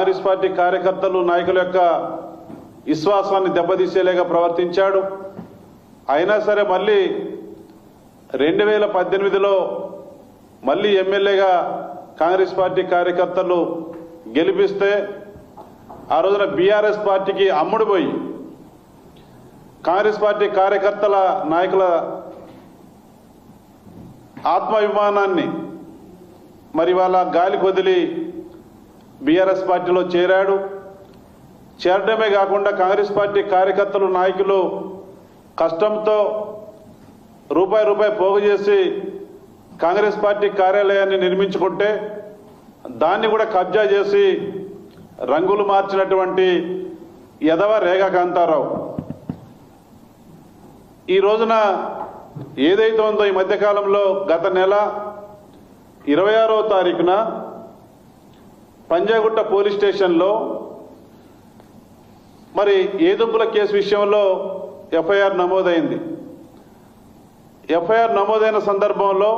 Congress party కార్యకర్తలు నాయకుల యొక్క విశ్వాసాన్ని దెబ్బతీసేలాగా ప్రవర్తించాడు. అయినా సరే మళ్ళీ 2018లో మళ్ళీ ఎమ్మెల్యేగా కాంగ్రెస్ పార్టీ కార్యకర్తలు గెలిపిస్తే ఆ రోజున బీఆర్ఎస్ పార్టీకి అమ్ముడుపోయి కాంగ్రెస్ పార్టీ కార్యకర్తల నాయకుల ఆత్మాభిమానాన్ని మరి వాళ్ళ గాలి కొదిలి బీఆర్ఎస్ పార్టీలో చేరాడు. చేరడమే కాకుండా కాంగ్రెస్ పార్టీ కార్యకర్తలు నాయకులు కష్టంతో రూపాయి పోగు చేసి కాంగ్రెస్ పార్టీ కార్యాలయాన్ని నిర్మించుకుంటే దాన్ని కూడా కబ్జా చేసి రంగులు మార్చినటువంటి యదవ రేగా కాంతారావు ఈ రోజున ఏదైతే ఉందో ఈ మధ్యకాలంలో గత నెల 26వ తారీఖున పంజాగుట్ట పోలీస్ స్టేషన్లో మరి ఏదుంపుల కేసు విషయంలో ఎఫ్ఐఆర్ నమోదైంది. ఎఫ్ఐఆర్ నమోదైన సందర్భంలో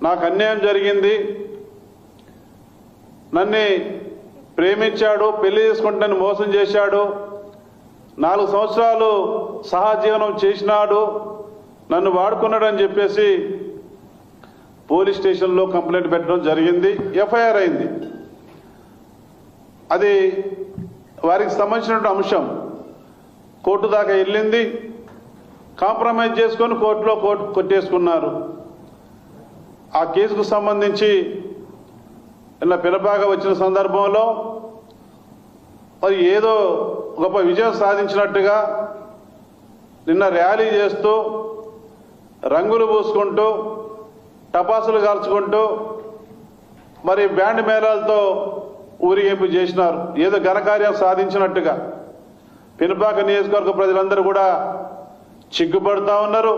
నాకు అన్యాయం జరిగింది, నన్ను ప్రేమించాడు, పెళ్లి చేసుకుంటానని మోసం చేశాడు, 4 సంవత్సరాలు సహజీవనం చేసినాడు, నన్ను వాడుకున్నాడని చెప్పేసి పోలీస్ స్టేషన్లో కంప్లైంట్ పెట్టడం జరిగింది. ఎఫ్ఐఆర్ అయింది. అది వారికి సంబంధించిన అంశం కోర్టు దాకా వెళ్ళింది. కాంప్రమైజ్ చేసుకొని కోర్టులో కొట్టేసుకున్నారు. ఆ కేసుకు సంబంధించి ఇలా పిలపాగా వచ్చిన సందర్భంలో మరి ఏదో గొప్ప విజయం సాధించినట్టుగా నిన్న ర్యాలీ చేస్తూ రంగులు పూసుకుంటూ టపాసులు కాల్చుకుంటూ మరి బ్యాండ్ మేళాలతో ఊరేగింపు చేసినారు. ఏదో ఘనకార్యం సాధించినట్టుగా పినపాక నియోజకవర్గ ప్రజలందరూ కూడా చిగ్గుపడుతూ ఉన్నారు,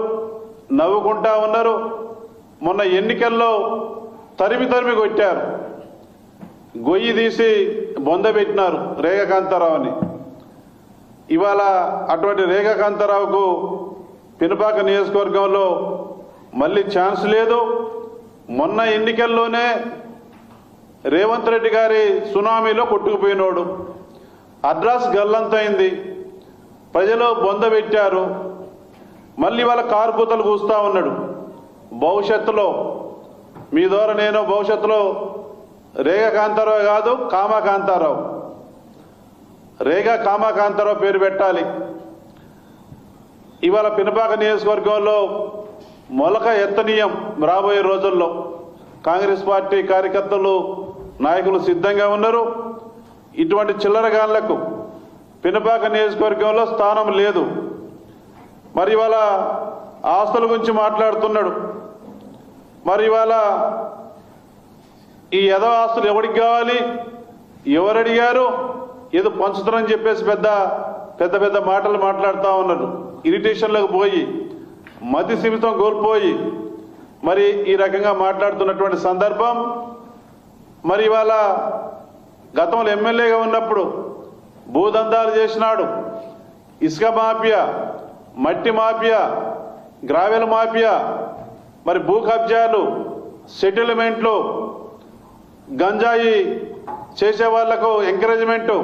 నవ్వుకుంటా ఉన్నారు. మొన్న ఎన్నికల్లో తరిమి కొట్టారు, గొయ్యి తీసి బొందబెట్టినారు రేగా కాంతారావుని. ఇవాళ అటువంటి రేగా కాంతారావుకు పినపాక నియోజకవర్గంలో మళ్ళీ ఛాన్స్ లేదు. మొన్న ఎన్నికల్లోనే రేవంత్ రెడ్డి గారి సునామీలో కొట్టుకుపోయినోడు, అడ్రస్ గల్లంతైంది, ప్రజలు బొందబెట్టారు. మళ్ళీ వాళ్ళ కారుకూతలు కూస్తూ ఉన్నాడు. భవిష్యత్తులో మీ ద్వారా నేను భవిష్యత్తులో రేగా కాంతారావు కాదు కామా కాంతారావు, రేగా కామా కాంతారావు పేరు పెట్టాలి. ఇవాళ పినపాక నియోజకవర్గంలో మొలక ఎత్తనీయం. రాబోయే రోజుల్లో కాంగ్రెస్ పార్టీ కార్యకర్తలు నాయకులు సిద్ధంగా ఉన్నారు. ఇటువంటి చిల్లరగాళ్లకు పినపాక నియోజకవర్గంలో స్థానం లేదు. మరి ఇవాళ ఆస్తుల గురించి మాట్లాడుతున్నాడు. మరి ఇవాళ ఈ యదవ ఆస్తులు ఎవరికి కావాలి, ఎవరు అడిగారు, ఏదో పంచుతారని చెప్పేసి పెద్ద మాటలు మాట్లాడుతూ ఉన్నారు. ఇరిటేషన్లకు పోయి మతి సీమితం కోల్పోయి మరి ఈ రకంగా మాట్లాడుతున్నటువంటి సందర్భం. మరి ఇవాళ గతంలో ఎమ్మెల్యేగా ఉన్నప్పుడు భూదందాలు చేసినాడు, ఇసుక మాఫియా, మట్టి మాఫియా, గ్రావెల్ మాఫియా, మరి భూ కబ్జాలు, సెటిల్మెంట్లు, గంజాయి చేసే వాళ్లకు ఎంకరేజ్మెంటు,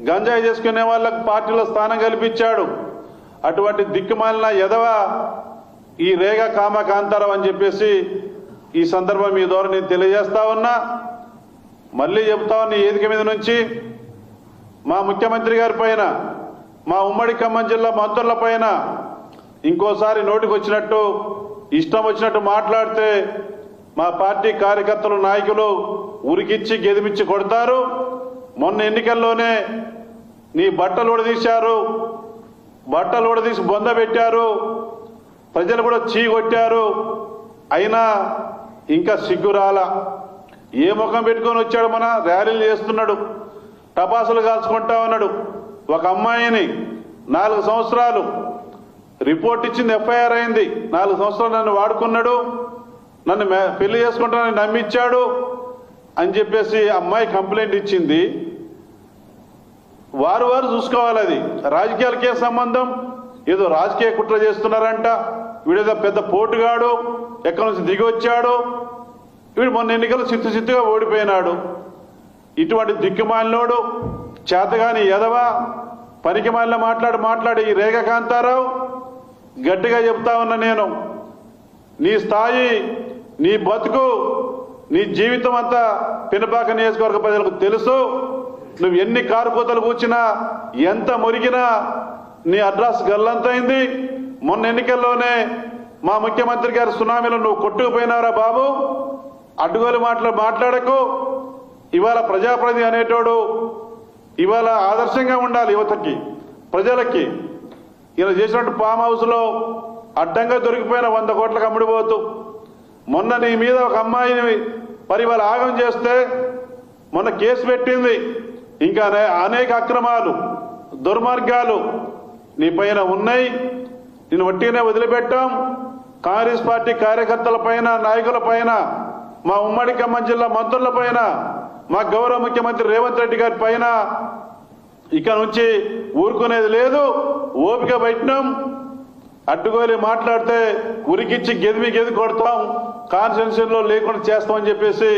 గంజాయి చేసుకునే వాళ్లకు పార్టీలో స్థానం కల్పించాడు. అటువంటి దిక్కుమాలిన యదవ ఈ రేగా కామా కాంతారావు అని చెప్పేసి ఈ సందర్భం మీ ద్వారా నేను తెలియజేస్తా ఉన్నా. మళ్ళీ చెప్తా ఉన్నా, వేదిక మీద నుంచి మా ముఖ్యమంత్రి గారి పైన, మా ఉమ్మడి ఖమ్మం జిల్లా మంత్రుల పైన ఇంకోసారి నోటికి వచ్చినట్టు ఇష్టం వచ్చినట్టు మాట్లాడితే మా పార్టీ కార్యకర్తలు నాయకులు ఉరికిచ్చి గెదిమిచ్చి కొడతారు. మొన్న ఎన్నికల్లోనే నీ బట్టలు ఊడదీశారు, బట్టలు ఊడదీసి బొందబెట్టారు, ప్రజలు కూడా చీకొట్టారు. అయినా ఇంకా సిగ్గురాల. ఏ ముఖం పెట్టుకొని వచ్చాడు? మన ర్యాలీలు చేస్తున్నాడు, టపాసులు కాల్చుకుంటా ఉన్నాడు. ఒక అమ్మాయిని 4 సంవత్సరాలు రిపోర్ట్ ఇచ్చింది, ఎఫ్ఐఆర్ అయింది. 4 సంవత్సరాలు నన్ను వాడుకున్నాడు, నన్ను పెళ్లి చేసుకుంటానని నమ్మించాడు అని చెప్పేసి అమ్మాయి కంప్లైంట్ ఇచ్చింది. వారు చూసుకోవాలి. అది రాజకీయాలకే సంబంధం. ఏదో రాజకీయ కుట్ర చేస్తున్నారంట, వీడేదో పెద్ద పోటుగాడు, ఎక్కడి నుంచి దిగి వచ్చాడు, వీడు మొన్న ఎన్నికలు సిత్తుగా ఓడిపోయినాడు. ఇటువంటి దిక్కుమాలినోడు, చేతగాని ఎదవ, పనికిమాలిన మాట్లాడి ఈ రేఖ కాంతారావు గట్టిగా చెప్తా ఉన్నా నేను, నీ స్థాయి, నీ బతుకు, నీ జీవితం అంతా పినపాక నియోజకవర్గ ప్రజలకు తెలుసు. నువ్వు ఎన్ని కారుకోతలు కూర్చినా, ఎంత మురిగినా నీ అడ్రస్ గల్లంతైంది. మొన్న ఎన్నికల్లోనే మా ముఖ్యమంత్రి గారి సునామీలో నువ్వు కొట్టుకుపోయినారా బాబు. అడ్డుగోలు మాట్లాడకు. ఇవాళ ప్రజాప్రతినిధి అనేటోడు ఇవాళ ఆదర్శంగా ఉండాలి యువతకి, ప్రజలకి. ఈయన చేసినట్టు ఫామ్ హౌస్లో అడ్డంగా దొరికిపోయిన 100 కోట్లకు అమ్ముడిపోతూ, మొన్న నీ మీద ఒక అమ్మాయిని పరివాళ్ళ ఆగం చేస్తే మొన్న కేసు పెట్టింది. ఇంకా అనేక అక్రమాలు, దుర్మార్గాలు నీ పైన ఉన్నాయి. నేను వట్టిగానే వదిలిపెట్టాం. కాంగ్రెస్ పార్టీ కార్యకర్తల పైన, నాయకుల పైన, మా ఉమ్మడి ఖమ్మం జిల్లా మంత్రుల పైన, మా గౌరవ ముఖ్యమంత్రి రేవంత్ రెడ్డి గారి పైన ఇక నుంచి ఊరుకునేది లేదు. ఓపిక పెట్టినాం. అడ్డుగోలి మాట్లాడితే ఉరికిచ్చి గెది కొడతాం, కాన్స్టిట్యూన్సీలో లేకుండా చేస్తామని చెప్పేసి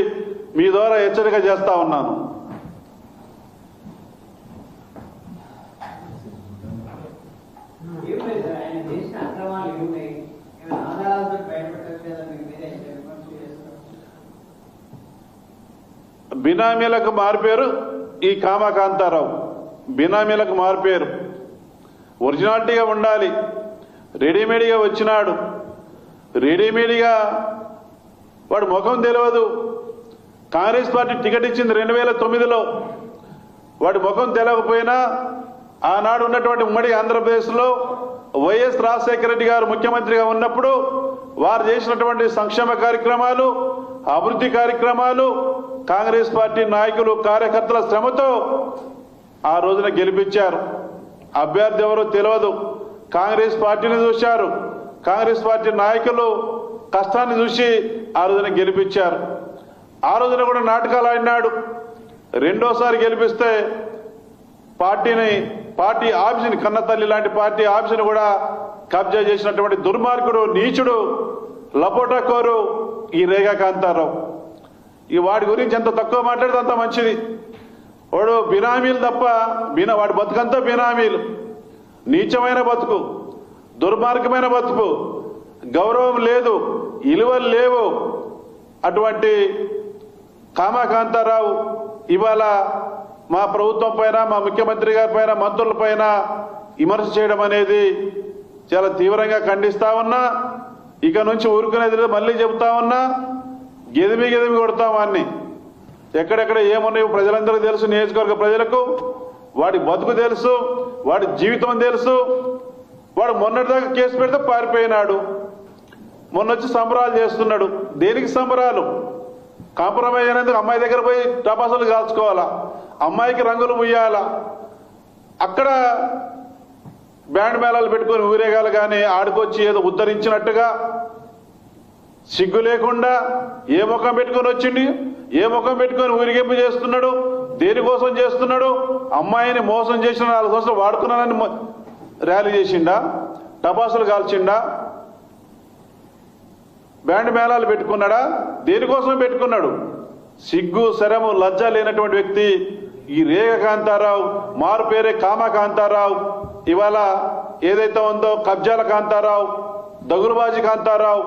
మీ ద్వారా హెచ్చరిక చేస్తా ఉన్నాను. బినామీలకు మారిపేరు ఈ కామాకాంతారావు. బినామీలకు మారిపేరు. ఒరిజినాలిటీగా ఉండాలి. రెడీమేడ్గా వచ్చినాడు. రెడీమేడ్గా వాడు ముఖం తెలియదు. కాంగ్రెస్ పార్టీ టికెట్ ఇచ్చింది 2009లో. వాడి ముఖం తెలియకపోయినా ఆనాడు ఉన్నటువంటి ఉమ్మడి ఆంధ్రప్రదేశ్లో వైఎస్ రాజశేఖర రెడ్డి గారు ముఖ్యమంత్రిగా ఉన్నప్పుడు వారు చేసినటువంటి సంక్షేమ కార్యక్రమాలు, అభివృద్ధి కార్యక్రమాలు కాంగ్రెస్ పార్టీ నాయకులు, కార్యకర్తల శ్రమతో ఆ రోజున గెలిపించారు. అభ్యర్థి ఎవరో తెలియదు. కాంగ్రెస్ పార్టీని చూశారు. కాంగ్రెస్ పార్టీ నాయకులు కష్టాన్ని చూసి ఆ రోజున గెలిపించారు. ఆ రోజున కూడా నాటకాలు ఆడినాడు. రెండోసారి గెలిపిస్తే పార్టీ ఆఫీసుని, కన్నతల్లి లాంటి పార్టీ ఆఫీసుని కూడా కబ్జా చేసినటువంటి దుర్మార్గుడు, నీచుడు, లపోటకోరు ఈ రేఖా కాంతారావు. ఈ వాడి గురించి ఎంత తక్కువ మాట్లాడితే అంత మంచిది. వాడు బినామీలు తప్ప, వాడి బతుకంతా బినామీలు. నీచమైన బతుకు, దుర్మార్గమైన బతుకు, గౌరవం లేదు, ఇలువలు లేవు. అటువంటి కామాకాంతారావు ఇవాళ మా ప్రభుత్వం పైన, మా ముఖ్యమంత్రి గారి పైన, మంత్రుల పైన విమర్శ చేయడం అనేది చాలా తీవ్రంగా ఖండిస్తా ఉన్నా. ఇక నుంచి ఊరుకునేది మళ్ళీ చెబుతా ఉన్నా, గెదిమి కొడతామని. ఎక్కడెక్కడ ఏమున్నాయో ప్రజలందరికీ తెలుసు. నియోజకవర్గ ప్రజలకు వాడి బతుకు తెలుసు, వాడి జీవితం తెలుసు. వాడు మొన్నటిదాకా కేసు పెడితే పారిపోయినాడు. మొన్నొచ్చి సంబరాలు చేస్తున్నాడు. దేనికి సంబరాలు? కాంప్రమైజ్ అయినందుకు అమ్మాయి దగ్గర పోయి టపాసులు కాల్చుకోవాలా, అమ్మాయికి రంగులు ముయ్యాలా, అక్కడ బ్యాండ్ మేళాలు పెట్టుకొని ఊరేగాలు. కానీ ఆడుకొచ్చి ఏదో ఉద్ధరించినట్టుగా సిగ్గు లేకుండా ఏ ముఖం పెట్టుకొని వచ్చింది, ఏ ముఖం పెట్టుకొని ఊరిగింపు చేస్తున్నాడు, దేనికోసం చేస్తున్నాడు? అమ్మాయిని మోసం చేసిన 4 సంవత్సరాలు వాడుకున్నానని ర్యాలీ చేసిండా, టపాసులు కాల్చిండా, బ్యాండ్ మేళాలు పెట్టుకున్నాడా? దేనికోసం పెట్టుకున్నాడు? సిగ్గు, శరము, లజ్జ లేనటువంటి వ్యక్తి ఈ రేఖా కాంతారావు. మారు పేరే కామాకాంతారావు. ఇవాళ ఏదైతే ఉందో కబ్జాల కాంతారావు, దగులుబాజీ కాంతారావు,